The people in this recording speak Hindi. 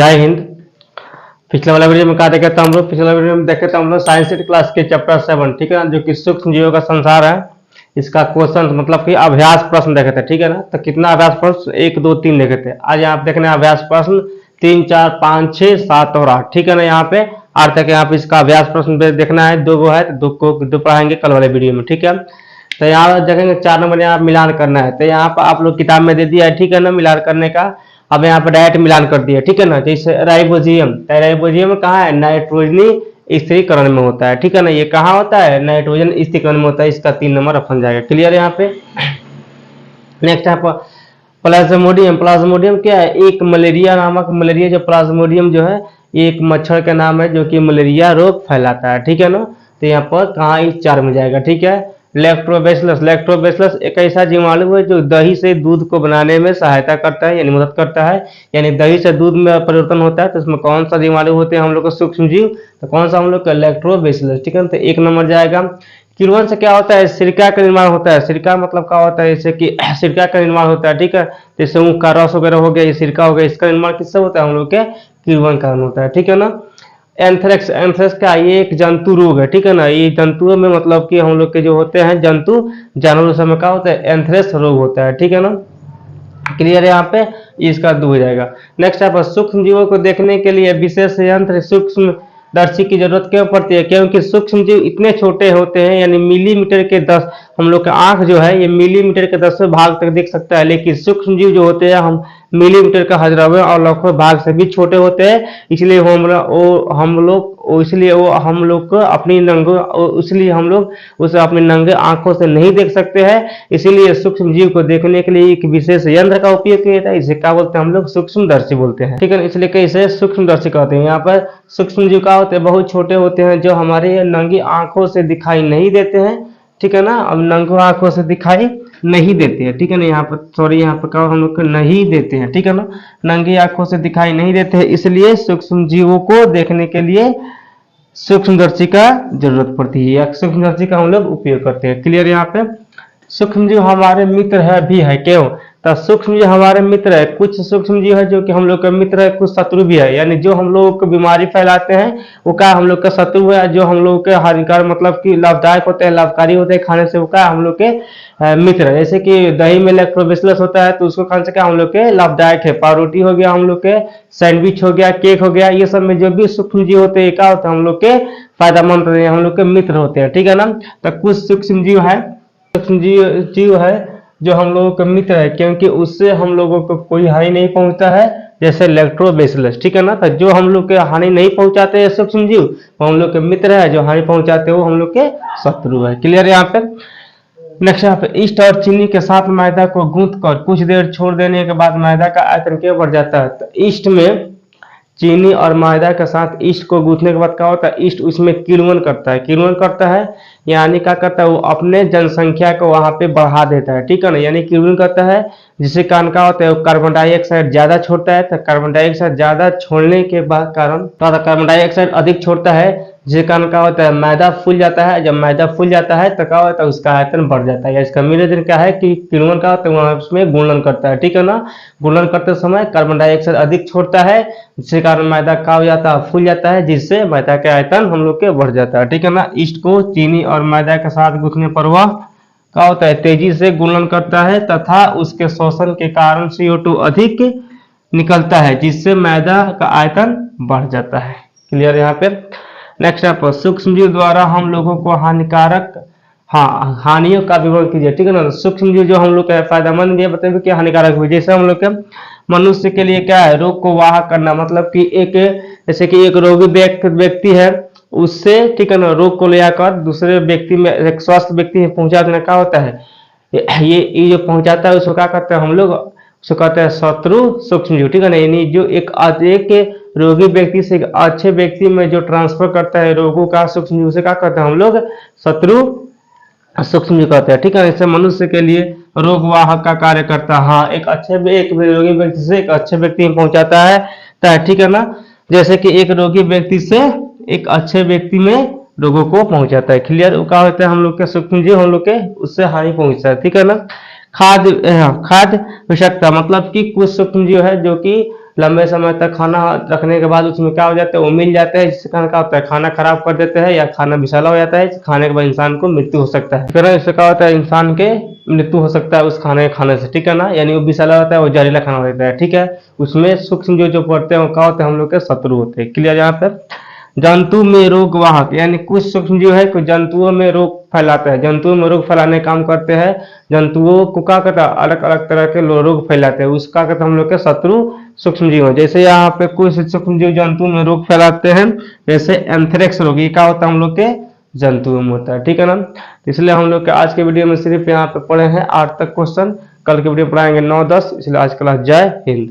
जय हिंद। पिछले वाला वीडियो में कहा देखे तो हम लोग पिछले वीडियो में देखे तो हम लोग साइंस क्लास के चैप्टर 7, ठीक है ना, जो कि सूक्ष्म जीवों का संसार है, इसका क्वेश्चन मतलब कि अभ्यास प्रश्न देखे थे, ठीक है ना। तो कितना अभ्यास प्रश्न, 1 2 3 देखे थे। आज यहाँ पे देखने अभ्यास प्रश्न 3 4 5 6 7 और 8, ठीक है ना। यहाँ पे 8 तक यहाँ पे इसका अभ्यास प्रश्न देखना है, 2 है तो 2 पढ़ाएंगे कल वाले वीडियो में, ठीक है। तो यहाँ देखेंगे 4 नंबर यहाँ मिलान करना है। तो यहाँ पर आप लोग किताब में दे दिया है, ठीक है ना, मिलान करने का। अब यहाँ पे डायरेक्ट मिलान कर दिया, ठीक है ना। जैसे राइबोजियम, तो राइबोजियम कहाँ है, नाइट्रोजनी स्थिरीकरण में होता है, ठीक है ना। ये कहाँ होता है, नाइट्रोजन स्थिरीकरण में होता है। इसका 3 नंबर अपन जाएगा, क्लियर है यहाँ पे। नेक्स्ट यहाँ पर प्लाज्मोडियम। प्लाज्मोडियम क्या है, एक मलेरिया नामक, मलेरिया जो प्लाज्मोडियम जो है ये एक मच्छर का नाम है जो कि मलेरिया रोग फैलाता है, ठीक है ना। तो यहाँ पर कहाँ इस 4 में जाएगा, ठीक है। लैक्टोबैसिलस। लैक्टोबैसिलस एक ऐसा जीवाणु है जो दही से दूध को बनाने में सहायता करता है, यानी मदद करता है। यानी दही से दूध में परिवर्तन होता है, तो इसमें कौन सा जीवाणु होते हैं हम लोग को सूक्ष्म जीव, तो कौन सा हम लोग का लैक्टोबैसिलस, ठीक है। तो 1 नंबर जाएगा। किण्वन से क्या होता है, सिरका का निर्माण होता है। सिरका मतलब क्या होता है, जैसे कि सिरका का निर्माण होता है, ठीक है। जैसे ऊँख का रस वगैरह हो गया, ये सिरका हो गया, इसका निर्माण किससे होता है, हम लोग के किण्वन कारण होता है, ठीक है ना। एंथ्रेक्स। एंथ्रेक्स का ये एक जंतु रोग है, ठीक है ना। ये जंतुओं में मतलब कि हम लोग के जो होते हैं जंतु जानवरों समय क्या होता है, एंथ्रेक्स रोग होता है, ठीक है ना। क्लियर है यहाँ पे, इसका 2 हो जाएगा। नेक्स्ट यहाँ पर सूक्ष्म जीवों को देखने के लिए विशेष यंत्र सूक्ष्म दर्शी की जरूरत क्यों पड़ती है, क्योंकि सूक्ष्म जीव इतने छोटे होते हैं, यानी मिलीमीटर के 10, हम लोग का आंख जो है ये मिलीमीटर के 10वें भाग तक देख सकता है, लेकिन सूक्ष्म जीव जो होते हैं हम मिलीमीटर का हजारों और लाखों भाग से भी छोटे होते हैं। इसलिए हम लोग को अपनी नंगे, इसलिए हम लोग उसे अपनी नंगे आंखों से नहीं देख सकते हैं। इसीलिए सूक्ष्म जीव को देखने के लिए एक विशेष यंत्र का उपयोग किया जाता है। इसे क्या बोलते हैं हम लोग, सूक्ष्मदर्शी बोलते हैं, ठीक है। इसलिए कैसे सूक्ष्मदर्शी कहते हैं। यहाँ पर सूक्ष्म जीव क्या होते हैं, बहुत छोटे होते हैं, जो हमारे नंगी आंखों से दिखाई नहीं देते हैं, ठीक है ना। अब नंगी आंखों से दिखाई नहीं देते हैं, ठीक है ना। यहाँ पर सॉरी, यहाँ पर क्या हम लोग को नहीं देते हैं, ठीक है ना, नंगी आंखों से दिखाई नहीं देते हैं। इसलिए सूक्ष्म जीवों को देखने के लिए सूक्ष्मदर्शी का जरूरत पड़ती है, या सूक्ष्मदर्शी का हम लोग उपयोग करते हैं, क्लियर। यहाँ पे सूक्ष्म जीव हमारे मित्र है भी है, क्यों, तो सूक्ष्म जीव हमारे मित्र है। कुछ सूक्ष्म जीव है जो कि हम लोग का मित्र है, कुछ शत्रु भी है। यानी जो हम लोग को बीमारी फैलाते हैं वो क्या हम लोग का शत्रु है, जो हम लोग के हानिकार मतलब कि लाभदायक होते हैं, लाभकारी होते हैं खाने से, वो क्या हम लोग के मित्र है। जैसे कि दही में लैक्टोबैसिलस होता है, तो उसको खाने से क्या हम लोग के लाभदायक है। पावरोटी हो गया, हम लोग के सैंडविच हो गया, केक हो गया, ये सब में जो भी सूक्ष्म जीव होते हैं क्या होता है, हम लोग के फायदेमंद होते हैं, हम लोग के मित्र होते हैं, ठीक है ना। तो कुछ सूक्ष्म जीव है, सूक्ष्म जीव है जो हम लोगों के मित्र है, क्योंकि उससे हम लोगों को कोई हानि नहीं पहुंचता है, जैसे लैक्टोबैसिलस, ठीक है ना। तो जो हम लोग के हानि नहीं पहुंचाते हैं सूक्ष्म जीव, वो हम लोग के मित्र है, जो हानि पहुंचाते हैं वो हम लोग के शत्रु है, क्लियर है यहाँ पे। नेक्स्ट यहाँ पे ईस्ट और चीनी के साथ मैदा को गूंथ कर कुछ देर छोड़ देने के बाद मैदा का आयतन क्या बढ़ जाता है। तो ईस्ट में चीनी और मैदा के साथ ईस्ट को गूंथने के बाद क्या होता है, ईस्ट उसमें किण्वन करता है। किण्वन करता है यानी क्या करता है, वो अपने जनसंख्या को वहां पे बढ़ा देता है, ठीक है ना। यानी किण्वन करता है, जिससे कारण क्या होता है, वो कार्बन डाइऑक्साइड ज्यादा छोड़ता है। तो कार्बन डाइऑक्साइड ज्यादा छोड़ने के बाद कारण कार्बन डाइऑक्साइड अधिक छोड़ता है, जिसके कारण क्या होता है, मैदा फूल जाता है। जब मैदा फूल जाता है तो क्या होता है, उसका आयतन बढ़ जाता है। या इसका मेन रीजन क्या है कि किण्वन का होता है, वहां उसमें गुणन करता है, ठीक है ना। गुणन करते समय कार्बन डाइऑक्साइड अधिक छोड़ता है, जिसके कारण मैदा क्या हो जाता है, फूल जाता है, जिससे मैदा का आयतन हम लोग के बढ़ जाता है, ठीक है ना। ईस्ट को चीनी और मैदा के साथ गूंथने पर वह क्या होता है, तेजी से गुणन करता है तथा उसके शोषण के कारण CO2 अधिक निकलता है, जिससे मैदा का आयतन बढ़ जाता है, क्लियर यहाँ पे। नेक्स्ट आप सूक्ष्म जीव द्वारा हम लोगों को हानिकारक हानियों का विवरण कीजिए, ठीक है ना। सूक्ष्म जीव जो हम लोग का फायदेमंद भी है, बताइए क्या हानिकारक भी। जैसे हम लोग के मनुष्य के लिए क्या है, रोग को वाहक करना, मतलब कि एक जैसे कि एक रोगी व्यक्ति है, उससे ठीक है ना रोग को ले आकर दूसरे व्यक्ति में, एक स्वस्थ व्यक्ति में पहुंचा देना क्या होता है, ये जो पहुंचाता है उसको क्या करते हैं हम लोग, उसको कहते हैं शत्रु सूक्ष्म जीव, ठीक है ना। यानी जो एक रोगी व्यक्ति से एक अच्छे व्यक्ति में जो ट्रांसफर करता है रोगों का, सूक्ष्म जीव से क्या करते हैं हम लोग, शत्रु सूक्ष्म जीव कहते हैं, ठीक है। इससे मनुष्य के लिए रोग वाहक का कार्य करता है। हाँ, एक रोगी व्यक्ति से एक अच्छे व्यक्ति में पहुंचाता है, ठीक है ना। जैसे कि एक रोगी व्यक्ति से एक अच्छे व्यक्ति में रोगों को पहुंचाता है, क्लियर। क्या होता है, हम लोग के सूक्ष्म जीव हम लोग के उससे हानि पहुंचता है, ठीक है ना। खाद्य विषाक्तता, मतलब कि कुछ सूक्ष्म जीव है जो कि लंबे समय तक खाना रखने के बाद उसमें क्या हो जाता है, वो मिल जाते हैं, जिससे कारण क्या होता है, खाना खराब कर देते हैं या खाना विषैला हो जाता है, खाने के बाद इंसान को मृत्यु हो सकता है। फिर इससे क्या होता है, इंसान के मृत्यु हो सकता है उस खाने के खाने से, ठीक है ना। यानी वो विषैला होता है, वो जहरीला खाना होता है, ठीक है। उसमें सूक्ष्म जीव जो पड़ते हैं वो क्या होते हैं, हम लोग के शत्रु होते हैं। क्लियर यहाँ पे। जंतु में रोग वाहक, यानी कुछ सूक्ष्मजीव है कुछ जंतुओं में रोग फैलाते हैं, जंतुओं में रोग फैलाने का काम करते हैं। जंतुओं को क्या करता है, अलग अलग तरह के रोग फैलाते हैं, उसका कहते हैं हम लोग के शत्रु सूक्ष्मजीव है। जैसे यहाँ पे कुछ सूक्ष्मजीव जंतु में रोग फैलाते हैं, जैसे एंथ्रेक्स रोग, ये क्या होता है, हम लोग के जंतुओं में होता है, ठीक है ना। इसलिए हम लोग के आज के वीडियो में सिर्फ यहाँ पे पढ़े हैं 8 तक क्वेश्चन, कल के वीडियो पढ़ाएंगे 9 10। इसलिए आज क्लास जय हिंद।